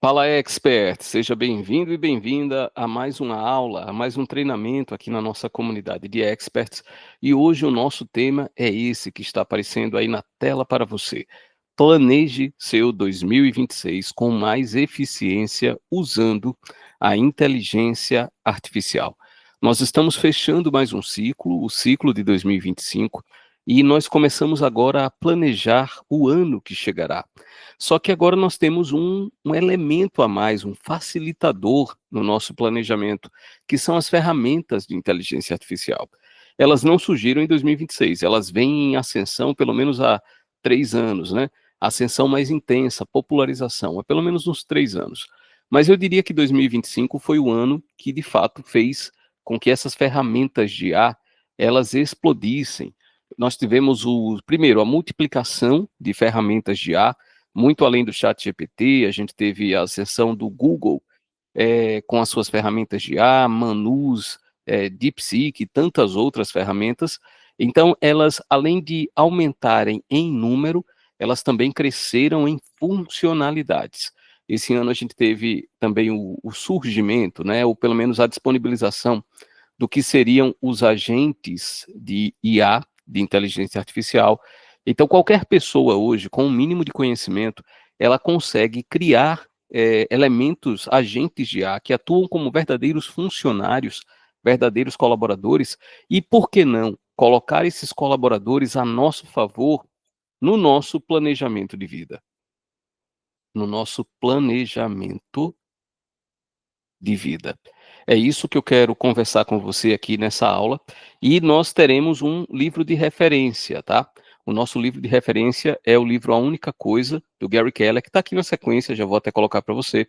Fala, expert! Seja bem-vindo e bem-vinda a mais uma aula, a mais um treinamento aqui na nossa comunidade de experts. E hoje o nosso tema é esse que está aparecendo aí na tela para você. Planeje seu 2026 com mais eficiência usando a inteligência artificial. Nós estamos fechando mais um ciclo, o ciclo de 2025, e nós começamos agora a planejar o ano que chegará. Só que agora nós temos um elemento a mais, um facilitador no nosso planejamento, que são as ferramentas de inteligência artificial. Elas não surgiram em 2026, elas vêm em ascensão pelo menos há 3 anos, né? Ascensão mais intensa, popularização, há pelo menos uns 3 anos. Mas eu diria que 2025 foi o ano que, de fato, fez com que essas ferramentas de IA, elas explodissem. Nós tivemos, primeiro, a multiplicação de ferramentas de IA, muito além do ChatGPT, a gente teve a ascensão do Google com as suas ferramentas de IA, Manus, DeepSeek e tantas outras ferramentas. Então, elas, além de aumentarem em número, elas também cresceram em funcionalidades. Esse ano a gente teve também o surgimento, né, ou pelo menos a disponibilização do que seriam os agentes de IA, de inteligência artificial. Então, qualquer pessoa hoje, com um mínimo de conhecimento, ela consegue criar elementos, agentes de IA, que atuam como verdadeiros funcionários, verdadeiros colaboradores, e por que não colocar esses colaboradores a nosso favor no nosso planejamento de vida? No nosso planejamento de vida. É isso que eu quero conversar com você aqui nessa aula, e nós teremos um livro de referência, tá? O nosso livro de referência é o livro A Única Coisa, do Gary Keller, que está aqui na sequência, já vou até colocar para você.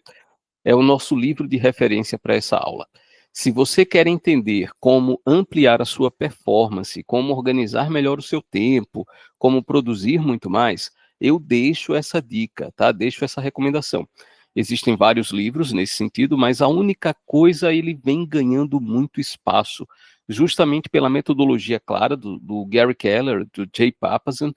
É o nosso livro de referência para essa aula. Se você quer entender como ampliar a sua performance, como organizar melhor o seu tempo, como produzir muito mais, eu deixo essa dica, tá? Deixo essa recomendação. Existem vários livros nesse sentido, mas a única coisa, ele vem ganhando muito espaço, justamente pela metodologia clara do Gary Keller, do Jay Papasan,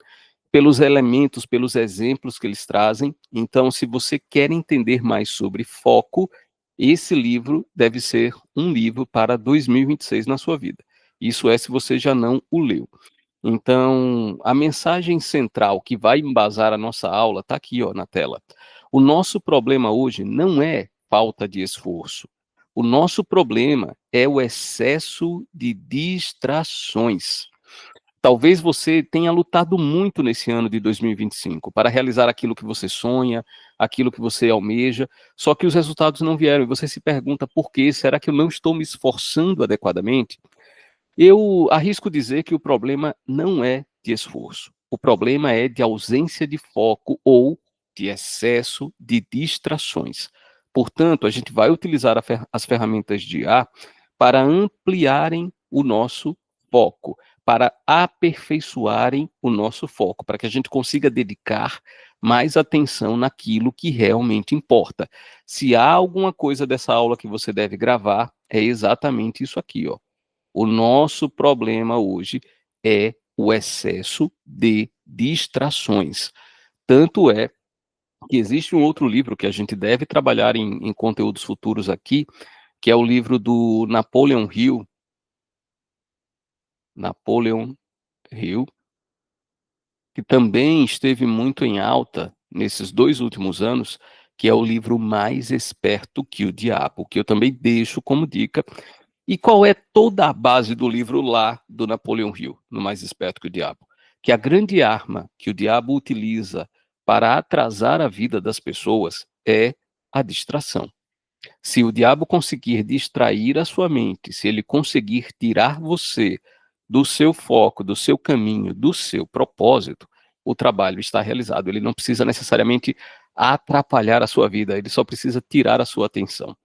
pelos elementos, pelos exemplos que eles trazem. Então, se você quer entender mais sobre foco, esse livro deve ser um livro para 2026 na sua vida. Isso é se você já não o leu. Então, a mensagem central que vai embasar a nossa aula está aqui, ó, na tela. O nosso problema hoje não é falta de esforço. O nosso problema é o excesso de distrações. Talvez você tenha lutado muito nesse ano de 2025 para realizar aquilo que você sonha, aquilo que você almeja, só que os resultados não vieram e você se pergunta por quê? Será que eu não estou me esforçando adequadamente? Eu arrisco dizer que o problema não é de esforço. O problema é de ausência de foco ou de excesso de distrações. Portanto, a gente vai utilizar as ferramentas de IA para ampliarem o nosso foco, para aperfeiçoarem o nosso foco, para que a gente consiga dedicar mais atenção naquilo que realmente importa. Se há alguma coisa dessa aula que você deve gravar, é exatamente isso aqui, ó. O nosso problema hoje é o excesso de distrações. Tanto é que existe um outro livro que a gente deve trabalhar em conteúdos futuros aqui, que é o livro do Napoleon Hill. Napoleon Hill, que também esteve muito em alta nesses 2 últimos anos, que é o livro Mais Esperto que o Diabo, que eu também deixo como dica. E qual é toda a base do livro lá do Napoleon Hill, no Mais Esperto que o Diabo? Que a grande arma que o diabo utiliza para atrasar a vida das pessoas é a distração. Se o diabo conseguir distrair a sua mente, se ele conseguir tirar você do seu foco, do seu caminho, do seu propósito, o trabalho está realizado. Ele não precisa necessariamente atrapalhar a sua vida, ele só precisa tirar a sua atenção.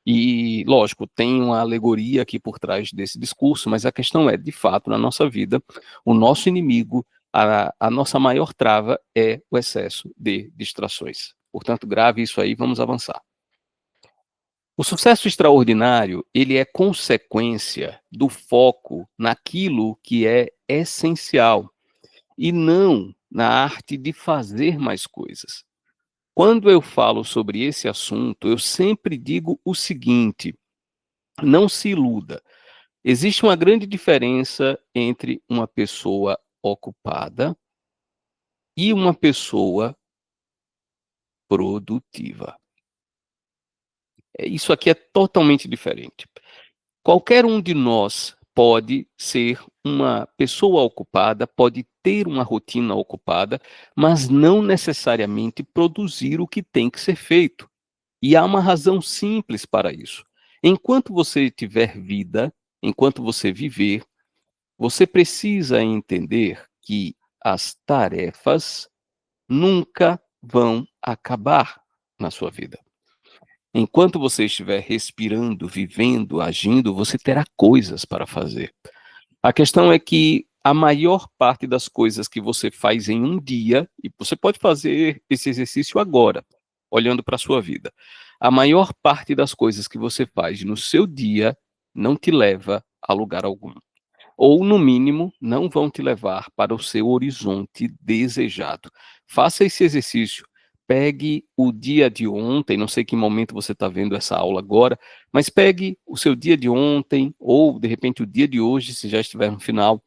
E, lógico, tem uma alegoria aqui por trás desse discurso, mas a questão é, de fato, na nossa vida, o nosso inimigo, a nossa maior trava é o excesso de distrações. Portanto, grave isso aí, vamos avançar. O sucesso extraordinário, ele é consequência do foco naquilo que é essencial e não na arte de fazer mais coisas. Quando eu falo sobre esse assunto, eu sempre digo o seguinte: não se iluda. Existe uma grande diferença entre uma pessoa ocupada e uma pessoa produtiva. Isso aqui é totalmente diferente. Qualquer um de nós pode ser uma pessoa ocupada, pode ter uma rotina ocupada, mas não necessariamente produzir o que tem que ser feito. E há uma razão simples para isso. Enquanto você tiver vida, enquanto você viver, você precisa entender que as tarefas nunca vão acabar na sua vida. Enquanto você estiver respirando, vivendo, agindo, você terá coisas para fazer. A questão é que a maior parte das coisas que você faz em um dia, e você pode fazer esse exercício agora, olhando para a sua vida. A maior parte das coisas que você faz no seu dia não te leva a lugar algum. Ou, no mínimo, não vão te levar para o seu horizonte desejado. Faça esse exercício. Pegue o dia de ontem, não sei que momento você está vendo essa aula agora, mas pegue o seu dia de ontem, ou de repente o dia de hoje, se já estiver no final,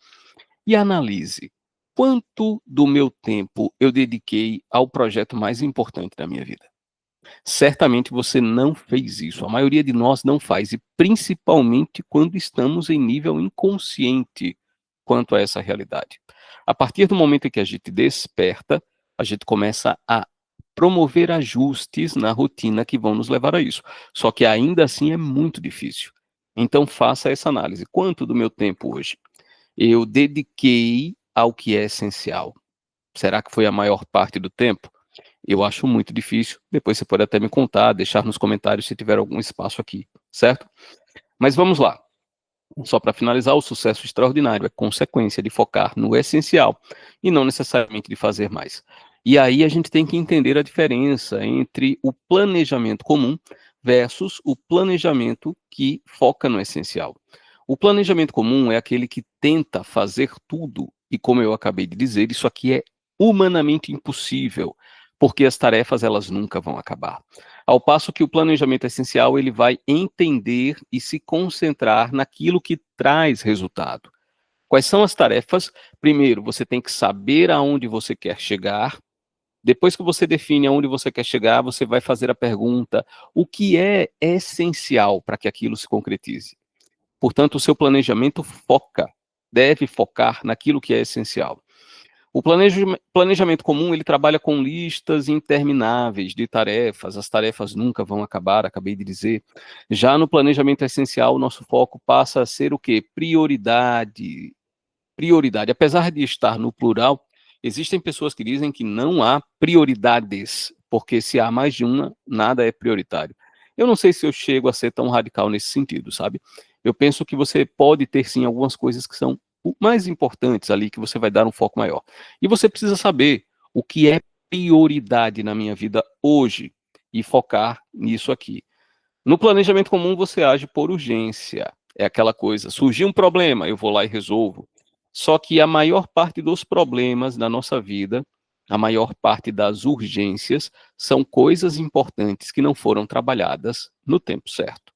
e analise quanto do meu tempo eu dediquei ao projeto mais importante da minha vida. Certamente você não fez isso. A maioria de nós não faz, e principalmente quando estamos em nível inconsciente quanto a essa realidade. A partir do momento em que a gente desperta, a gente começa a promover ajustes na rotina que vão nos levar a isso. Só que ainda assim é muito difícil. Então faça essa análise. Quanto do meu tempo hoje eu dediquei ao que é essencial? Será que foi a maior parte do tempo? Eu acho muito difícil. Depois você pode até me contar, deixar nos comentários se tiver algum espaço aqui, certo? Mas vamos lá. Só para finalizar, o sucesso extraordinário é consequência de focar no essencial e não necessariamente de fazer mais. E aí a gente tem que entender a diferença entre o planejamento comum versus o planejamento que foca no essencial. O planejamento comum é aquele que tenta fazer tudo, e como eu acabei de dizer, isso aqui é humanamente impossível, porque as tarefas elas nunca vão acabar. Ao passo que o planejamento essencial, ele vai entender e se concentrar naquilo que traz resultado. Quais são as tarefas? Primeiro, você tem que saber aonde você quer chegar. Depois que você define aonde você quer chegar, você vai fazer a pergunta: o que é essencial para que aquilo se concretize? Portanto, o seu planejamento deve focar naquilo que é essencial. O planejamento comum, ele trabalha com listas intermináveis de tarefas, as tarefas nunca vão acabar, acabei de dizer. Já no planejamento essencial, o nosso foco passa a ser o quê? Prioridade. Prioridade. Apesar de estar no plural, existem pessoas que dizem que não há prioridades, porque se há mais de uma, nada é prioritário. Eu não sei se eu chego a ser tão radical nesse sentido, sabe? Eu penso que você pode ter sim algumas coisas que são mais importantes ali, que você vai dar um foco maior. E você precisa saber o que é prioridade na minha vida hoje e focar nisso aqui. No planejamento comum, você age por urgência. É aquela coisa, surgiu um problema, eu vou lá e resolvo. Só que a maior parte dos problemas da nossa vida, a maior parte das urgências, são coisas importantes que não foram trabalhadas no tempo certo.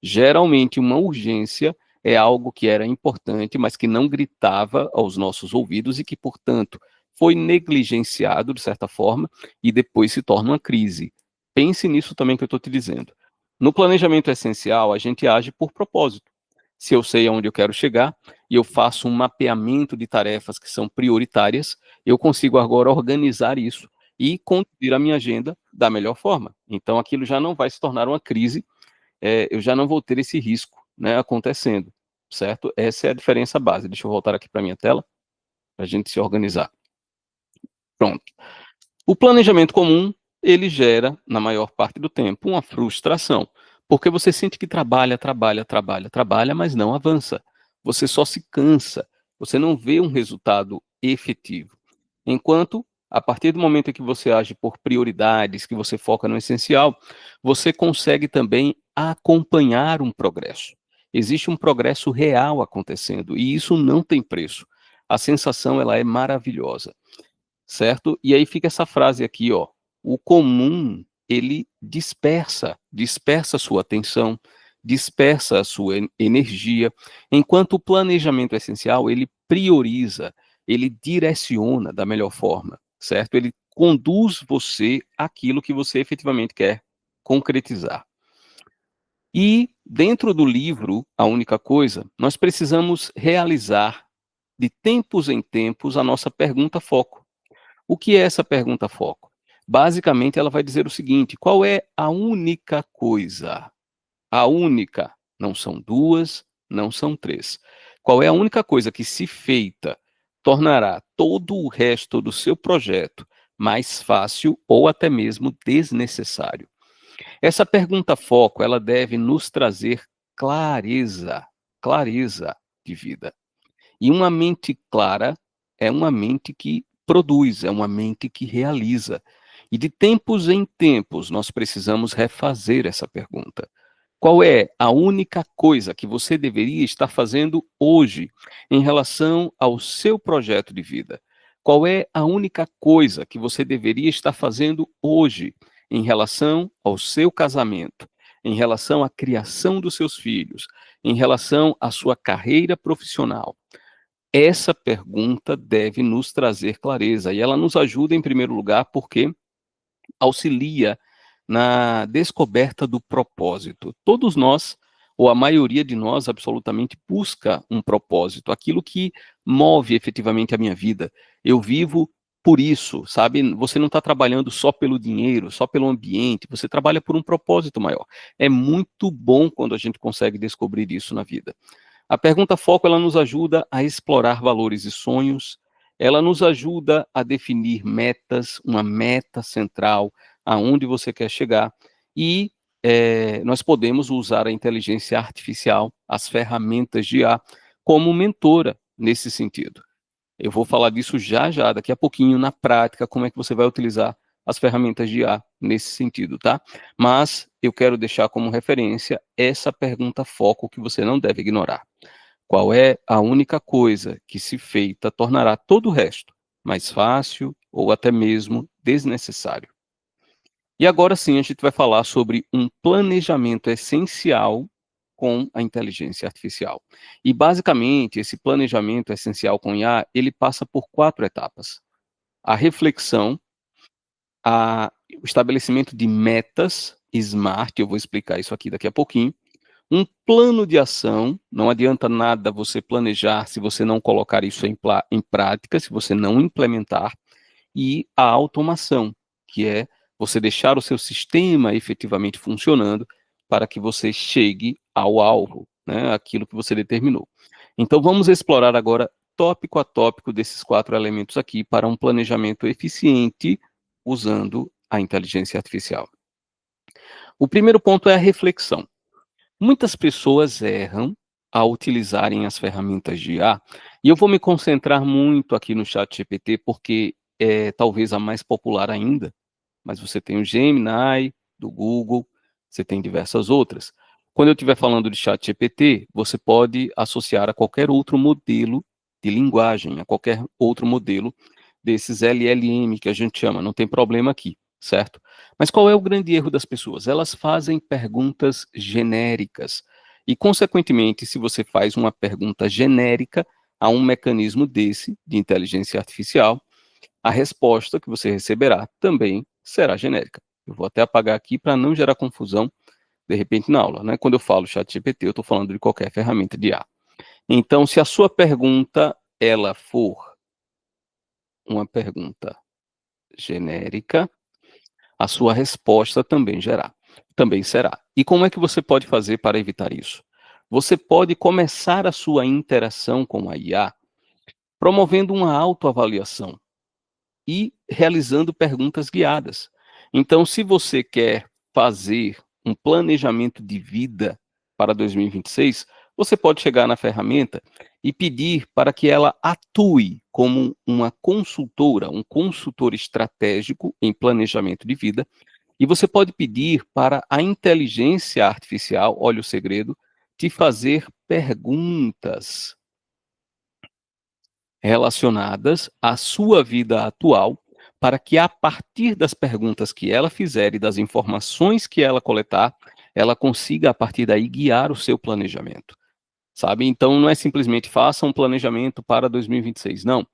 Geralmente, uma urgência é algo que era importante, mas que não gritava aos nossos ouvidos e que, portanto, foi negligenciado, de certa forma, e depois se torna uma crise. Pense nisso também que eu estou te dizendo. No planejamento essencial, a gente age por propósito. Se eu sei aonde eu quero chegar e eu faço um mapeamento de tarefas que são prioritárias, eu consigo agora organizar isso e conduzir a minha agenda da melhor forma. Então, aquilo já não vai se tornar uma crise, eu já não vou ter esse risco, né, acontecendo, certo? Essa é a diferença base. Deixa eu voltar aqui para minha tela, para a gente se organizar. Pronto. O planejamento comum, ele gera, na maior parte do tempo, uma frustração, porque você sente que trabalha, trabalha, trabalha, trabalha, mas não avança. Você só se cansa, você não vê um resultado efetivo. Enquanto, a partir do momento em que você age por prioridades, que você foca no essencial, você consegue também acompanhar um progresso. Existe um progresso real acontecendo, e isso não tem preço. A sensação, ela é maravilhosa, certo? E aí fica essa frase aqui, ó: o comum, ele dispersa a sua atenção, dispersa a sua energia, enquanto o planejamento essencial, ele prioriza, ele direciona da melhor forma, certo? Ele conduz você àquilo que você efetivamente quer concretizar. E dentro do livro, A Única Coisa, nós precisamos realizar de tempos em tempos a nossa pergunta foco. O que é essa pergunta foco? Basicamente, ela vai dizer o seguinte: qual é a única coisa? A única, não são duas, não são três. Qual é a única coisa que, se feita, tornará todo o resto do seu projeto mais fácil ou até mesmo desnecessário? Essa pergunta foco, ela deve nos trazer clareza, clareza de vida. E uma mente clara é uma mente que produz, é uma mente que realiza. E de tempos em tempos nós precisamos refazer essa pergunta. Qual é a única coisa que você deveria estar fazendo hoje em relação ao seu projeto de vida? Qual é a única coisa que você deveria estar fazendo hoje em relação ao seu casamento, em relação à criação dos seus filhos, em relação à sua carreira profissional? Essa pergunta deve nos trazer clareza e ela nos ajuda, em primeiro lugar, porque auxilia na descoberta do propósito. Todos nós, ou a maioria de nós, absolutamente busca um propósito, aquilo que move efetivamente a minha vida. Eu vivo por isso, sabe? Você não está trabalhando só pelo dinheiro, só pelo ambiente, você trabalha por um propósito maior. É muito bom quando a gente consegue descobrir isso na vida. A pergunta foco, ela nos ajuda a explorar valores e sonhos, ela nos ajuda a definir metas, uma meta central, aonde você quer chegar, e nós podemos usar a inteligência artificial, as ferramentas de IA, como mentora nesse sentido. Eu vou falar disso já já, daqui a pouquinho, na prática, como é que você vai utilizar as ferramentas de IA nesse sentido, tá? Mas eu quero deixar como referência essa pergunta foco que você não deve ignorar. Qual é a única coisa que, se feita, tornará todo o resto mais fácil ou até mesmo desnecessário? E agora sim, a gente vai falar sobre um planejamento essencial com a inteligência artificial. E basicamente, esse planejamento essencial com IA, ele passa por 4 etapas: a reflexão, o estabelecimento de metas SMART, eu vou explicar isso aqui daqui a pouquinho, um plano de ação. Não adianta nada você planejar se você não colocar isso em prática, se você não implementar, e a automação, que é você deixar o seu sistema efetivamente funcionando para que você chegue ao alvo, né, aquilo que você determinou. Então vamos explorar agora tópico a tópico desses 4 elementos aqui para um planejamento eficiente usando a inteligência artificial. O primeiro ponto é a reflexão. Muitas pessoas erram ao utilizarem as ferramentas de IA, e eu vou me concentrar muito aqui no ChatGPT, porque é talvez a mais popular ainda, mas você tem o Gemini, do Google, você tem diversas outras. Quando eu estiver falando de ChatGPT, você pode associar a qualquer outro modelo de linguagem, a qualquer outro modelo desses LLM que a gente chama, não tem problema aqui, certo? Mas qual é o grande erro das pessoas? Elas fazem perguntas genéricas e, consequentemente, se você faz uma pergunta genérica a um mecanismo desse, de inteligência artificial, a resposta que você receberá também será genérica. Eu vou até apagar aqui para não gerar confusão, de repente, na aula, né? Quando eu falo ChatGPT, eu estou falando de qualquer ferramenta de IA. Então, se a sua pergunta, ela for uma pergunta genérica, a sua resposta também será. E como é que você pode fazer para evitar isso? Você pode começar a sua interação com a IA promovendo uma autoavaliação e realizando perguntas guiadas. Então, se você quer fazer um planejamento de vida para 2026, você pode chegar na ferramenta e pedir para que ela atue como uma consultora, um consultor estratégico em planejamento de vida, e você pode pedir para a inteligência artificial, olha o segredo, te fazer perguntas relacionadas à sua vida atual, para que a partir das perguntas que ela fizer e das informações que ela coletar, ela consiga a partir daí guiar o seu planejamento. Sabe? Então não é simplesmente faça um planejamento para 2026, não.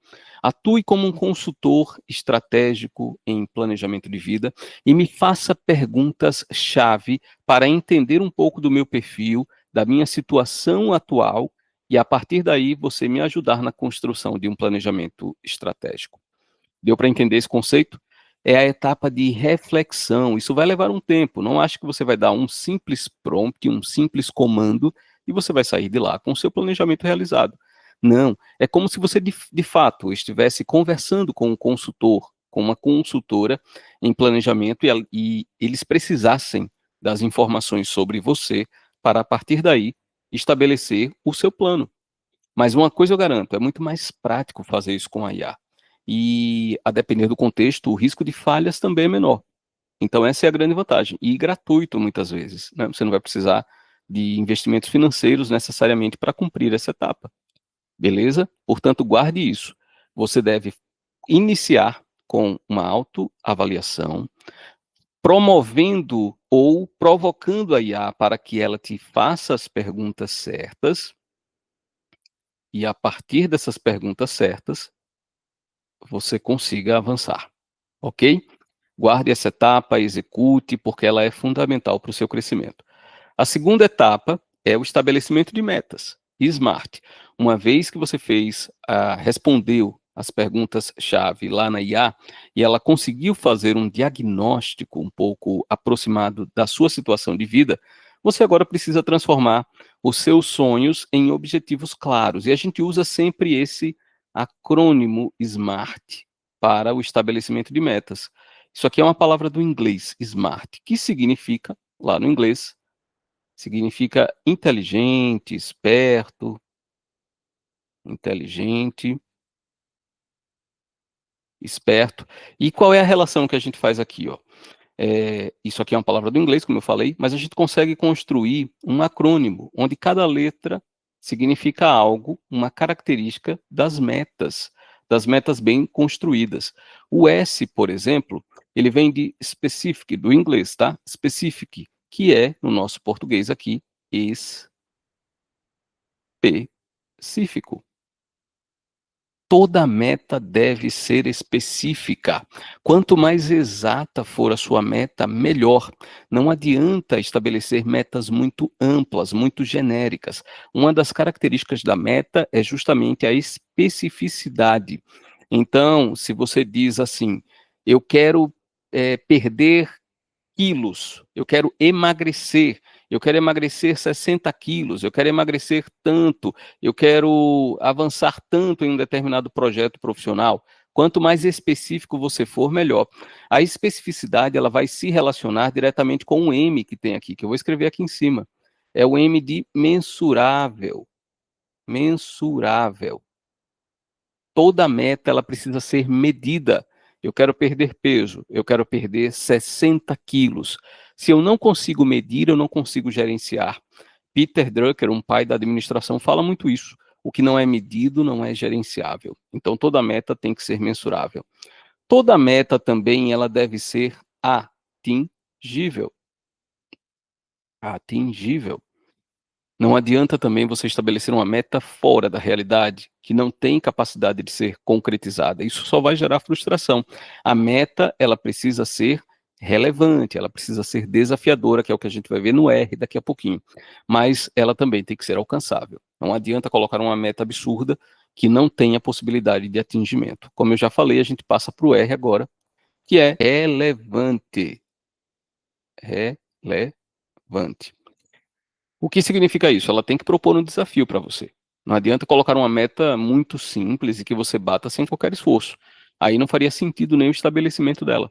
Atue como um consultor estratégico em planejamento de vida e me faça perguntas-chave para entender um pouco do meu perfil, da minha situação atual e a partir daí você me ajudar na construção de um planejamento estratégico. Deu para entender esse conceito? É a etapa de reflexão. Isso vai levar um tempo. Não acho que você vai dar um simples prompt, um simples comando e você vai sair de lá com o seu planejamento realizado. Não. É como se você, de fato, estivesse conversando com um consultor, com uma consultora em planejamento e eles precisassem das informações sobre você para, a partir daí, estabelecer o seu plano. Mas uma coisa eu garanto, é muito mais prático fazer isso com a IA. E, a depender do contexto, o risco de falhas também é menor. Então essa é a grande vantagem. E gratuito muitas vezes, né? Você não vai precisar de investimentos financeiros necessariamente para cumprir essa etapa. Beleza? Portanto, guarde isso. Você deve iniciar com uma autoavaliação, promovendo ou provocando a IA para que ela te faça as perguntas certas, e a partir dessas perguntas certas, você consiga avançar, ok? Guarde essa etapa, execute, porque ela é fundamental para o seu crescimento. A segunda etapa é o estabelecimento de metas, SMART. Uma vez que você respondeu as perguntas-chave lá na IA, e ela conseguiu fazer um diagnóstico um pouco aproximado da sua situação de vida, você agora precisa transformar os seus sonhos em objetivos claros. E a gente usa sempre esse acrônimo SMART para o estabelecimento de metas. Isso aqui é uma palavra do inglês, SMART, que significa, lá no inglês, significa inteligente, esperto, inteligente, esperto. E qual é a relação que a gente faz aqui, ó? Isso aqui é uma palavra do inglês, como eu falei, mas a gente consegue construir um acrônimo, onde cada letra significa algo, uma característica das metas bem construídas. O S, por exemplo, ele vem de specific, do inglês, tá? Specific, que é, no nosso português aqui, específico. Toda meta deve ser específica. Quanto mais exata for a sua meta, melhor. Não adianta estabelecer metas muito amplas, muito genéricas. Uma das características da meta é justamente a especificidade. Então, se você diz assim, eu quero perder quilos, eu quero emagrecer 60 quilos, eu quero emagrecer tanto, eu quero avançar tanto em um determinado projeto profissional. Quanto mais específico você for, melhor. A especificidade, ela vai se relacionar diretamente com o M que tem aqui, que eu vou escrever aqui em cima. É o M de mensurável. Mensurável. Toda meta, ela precisa ser medida. Eu quero perder peso, eu quero perder 60 quilos. Se eu não consigo medir, eu não consigo gerenciar. Peter Drucker, um pai da administração, fala muito isso. O que não é medido não é gerenciável. Então, toda meta tem que ser mensurável. Toda meta também ela deve ser atingível. Atingível. Não adianta também você estabelecer uma meta fora da realidade, que não tem capacidade de ser concretizada. Isso só vai gerar frustração. A meta, ela precisa ser relevante, ela precisa ser desafiadora, que é o que a gente vai ver no R daqui a pouquinho. Mas ela também tem que ser alcançável. Não adianta colocar uma meta absurda que não tenha possibilidade de atingimento. Como eu já falei, a gente passa para o R agora, que é relevante. Relevante. O que significa isso? Ela tem que propor um desafio para você. Não adianta colocar uma meta muito simples e que você bata sem qualquer esforço. Aí não faria sentido nem o estabelecimento dela.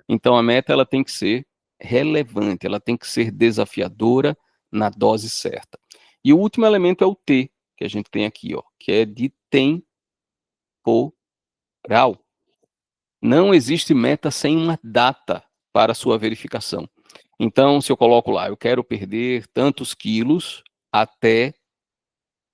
Então a meta ela tem que ser relevante, ela tem que ser desafiadora na dose certa. E o último elemento é o T, que a gente tem aqui, ó, que é de temporal. Não existe meta sem uma data para sua verificação. Então, se eu coloco lá, eu quero perder tantos quilos até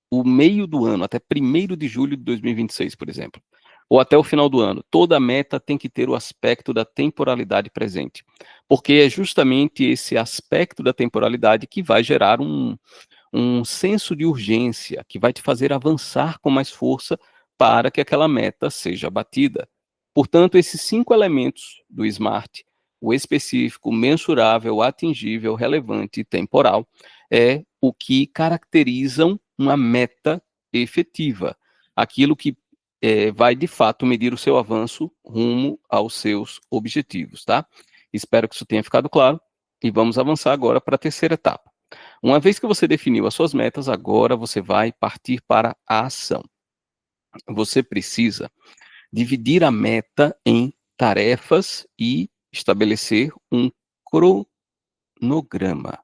o meio do ano, até 1º de julho de 2026, por exemplo. ou até o final do ano. Toda meta tem que ter o aspecto da temporalidade presente, porque é justamente esse aspecto da temporalidade que vai gerar um senso de urgência, que vai te fazer avançar com mais força para que aquela meta seja batida. Portanto, esses 5 elementos do SMART, o específico, mensurável, atingível, relevante e temporal, é o que caracterizam uma meta efetiva. Aquilo que vai, de fato, medir o seu avanço rumo aos seus objetivos, tá? Espero que isso tenha ficado claro e vamos avançar agora para a terceira etapa. Uma vez que você definiu as suas metas, agora você vai partir para a ação. Você precisa dividir a meta em tarefas e estabelecer um cronograma.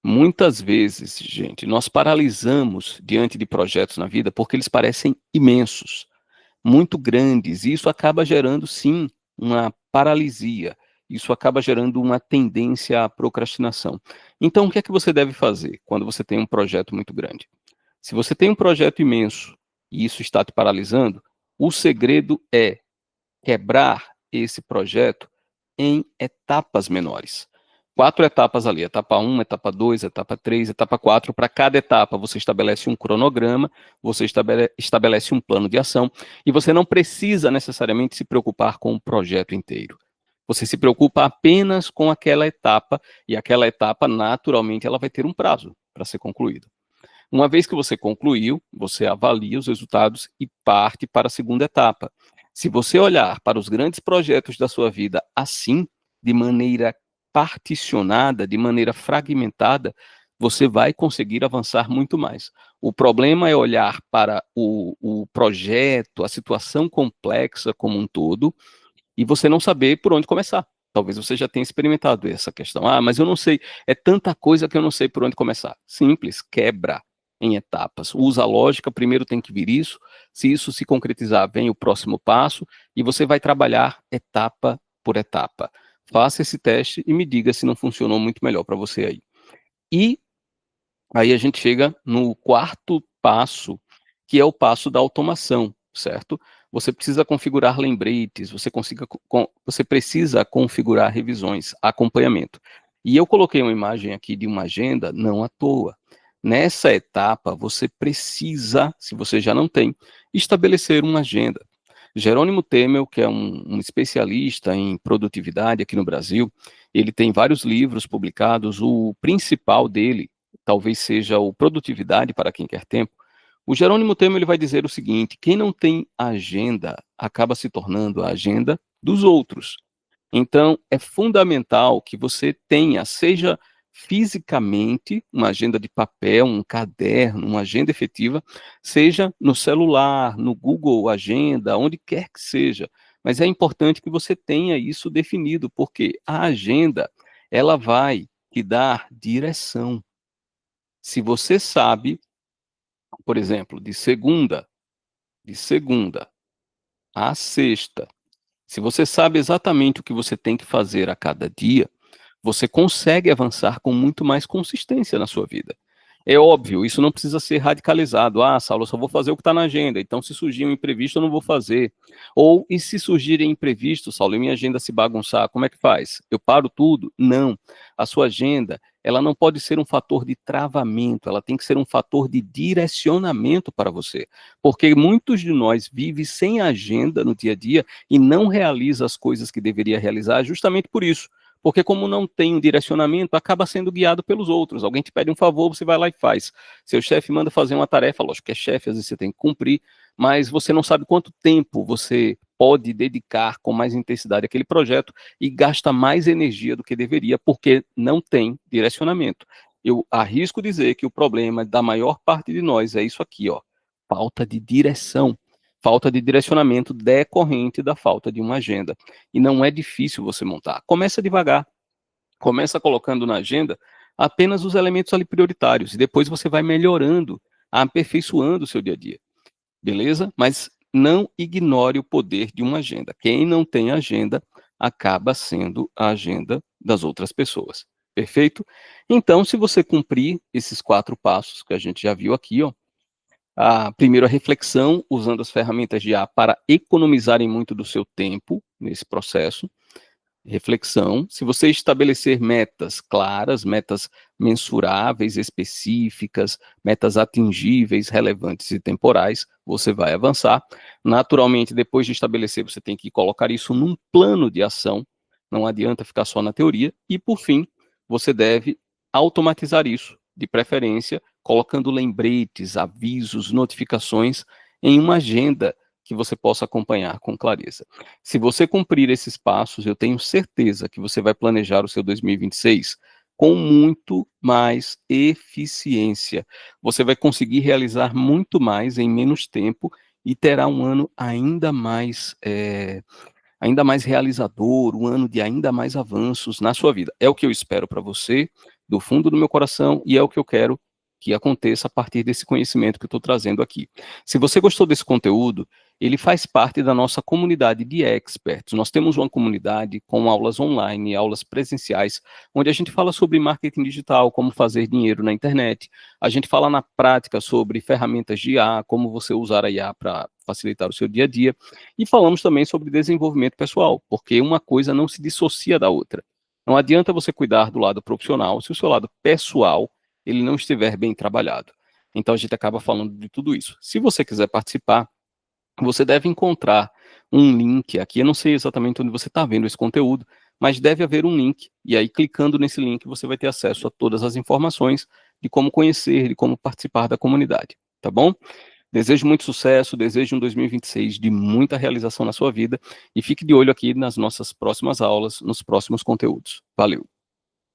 Muitas vezes, gente, nós paralisamos diante de projetos na vida porque eles parecem imensos, muito grandes, e isso acaba gerando, sim, uma paralisia. Isso acaba gerando uma tendência à procrastinação. Então, o que é que você deve fazer quando você tem um projeto muito grande? Se você tem um projeto imenso e isso está te paralisando, o segredo é quebrar esse projeto em etapas menores. 4 etapas ali, etapa 1, etapa 2, etapa 3, etapa 4. Para cada etapa, você estabelece um cronograma, você estabelece um plano de ação, e você não precisa necessariamente se preocupar com o projeto inteiro. Você se preocupa apenas com aquela etapa, e aquela etapa, naturalmente, ela vai ter um prazo para ser concluída. Uma vez que você concluiu, você avalia os resultados e parte para a segunda etapa. Se você olhar para os grandes projetos da sua vida assim, de maneira particionada, de maneira fragmentada, você vai conseguir avançar muito mais. O problema é olhar para o projeto, a situação complexa como um todo, e você não saber por onde começar. Talvez você já tenha experimentado essa questão. Ah, mas eu não sei, é tanta coisa que eu não sei por onde começar. Simples, quebra em etapas. Usa a lógica, primeiro tem que vir isso, se isso se concretizar, vem o próximo passo, e você vai trabalhar etapa por etapa. Faça esse teste e me diga se não funcionou muito melhor para você aí. E aí a gente chega no quarto passo, que é o passo da automação, certo? Você precisa configurar lembretes, você precisa configurar revisões, acompanhamento. E eu coloquei uma imagem aqui de uma agenda, não à toa. Nessa etapa, você precisa, se você já não tem, estabelecer uma agenda. Jerônimo Temel, que é um especialista em produtividade aqui no Brasil, ele tem vários livros publicados, o principal dele talvez seja o Produtividade para quem quer tempo. O Jerônimo Temel ele vai dizer o seguinte: quem não tem agenda acaba se tornando a agenda dos outros. Então, é fundamental que você tenha, seja fisicamente, uma agenda de papel, um caderno, uma agenda efetiva, seja no celular, no Google Agenda, onde quer que seja. Mas é importante que você tenha isso definido, porque a agenda, ela vai te dar direção. Se você sabe, por exemplo, de segunda a sexta, se você sabe exatamente o que você tem que fazer a cada dia, você consegue avançar com muito mais consistência na sua vida. É óbvio, isso não precisa ser radicalizado. Ah, Saulo, eu só vou fazer o que está na agenda, então se surgir um imprevisto eu não vou fazer. Ou, e se surgirem imprevistos, Saulo, e minha agenda se bagunçar, como é que faz? Eu paro tudo? Não. A sua agenda, ela não pode ser um fator de travamento, ela tem que ser um fator de direcionamento para você. Porque muitos de nós vivem sem agenda no dia a dia e não realiza as coisas que deveria realizar justamente por isso. Porque como não tem um direcionamento, acaba sendo guiado pelos outros. Alguém te pede um favor, você vai lá e faz. Seu chefe manda fazer uma tarefa, lógico que é chefe, às vezes você tem que cumprir, mas você não sabe quanto tempo você pode dedicar com mais intensidade àquele projeto e gasta mais energia do que deveria, porque não tem direcionamento. Eu arrisco dizer que o problema da maior parte de nós é isso aqui, ó, falta de direção. Falta de direcionamento decorrente da falta de uma agenda. E não é difícil você montar. Começa devagar. Começa colocando na agenda apenas os elementos ali prioritários. E depois você vai melhorando, aperfeiçoando o seu dia a dia. Beleza? Mas não ignore o poder de uma agenda. Quem não tem agenda acaba sendo a agenda das outras pessoas. Perfeito? Então, se você cumprir esses 4 passos que a gente já viu aqui, ó, Primeiro, a reflexão, usando as ferramentas de IA para economizarem muito do seu tempo nesse processo. Reflexão, se você estabelecer metas claras, metas mensuráveis, específicas, metas atingíveis, relevantes e temporais, você vai avançar. Naturalmente, depois de estabelecer, você tem que colocar isso num plano de ação, não adianta ficar só na teoria. E, por fim, você deve automatizar isso, de preferência, colocando lembretes, avisos, notificações em uma agenda que você possa acompanhar com clareza. Se você cumprir esses passos, eu tenho certeza que você vai planejar o seu 2026 com muito mais eficiência. Você vai conseguir realizar muito mais em menos tempo e terá um ano ainda mais realizador, um ano de ainda mais avanços na sua vida. É o que eu espero para você, do fundo do meu coração, e é o que eu quero que aconteça a partir desse conhecimento que eu estou trazendo aqui. Se você gostou desse conteúdo, ele faz parte da nossa comunidade de experts. Nós temos uma comunidade com aulas online, aulas presenciais, onde a gente fala sobre marketing digital, como fazer dinheiro na internet. A gente fala na prática sobre ferramentas de IA, como você usar a IA para facilitar o seu dia a dia. E falamos também sobre desenvolvimento pessoal, porque uma coisa não se dissocia da outra. Não adianta você cuidar do lado profissional se o seu lado pessoal ele não estiver bem trabalhado. Então a gente acaba falando de tudo isso. Se você quiser participar, você deve encontrar um link aqui. Eu não sei exatamente onde você está vendo esse conteúdo, mas deve haver um link. E aí, clicando nesse link, você vai ter acesso a todas as informações de como conhecer, de como participar da comunidade. Tá bom? Desejo muito sucesso, desejo um 2026 de muita realização na sua vida e fique de olho aqui nas nossas próximas aulas, nos próximos conteúdos. Valeu!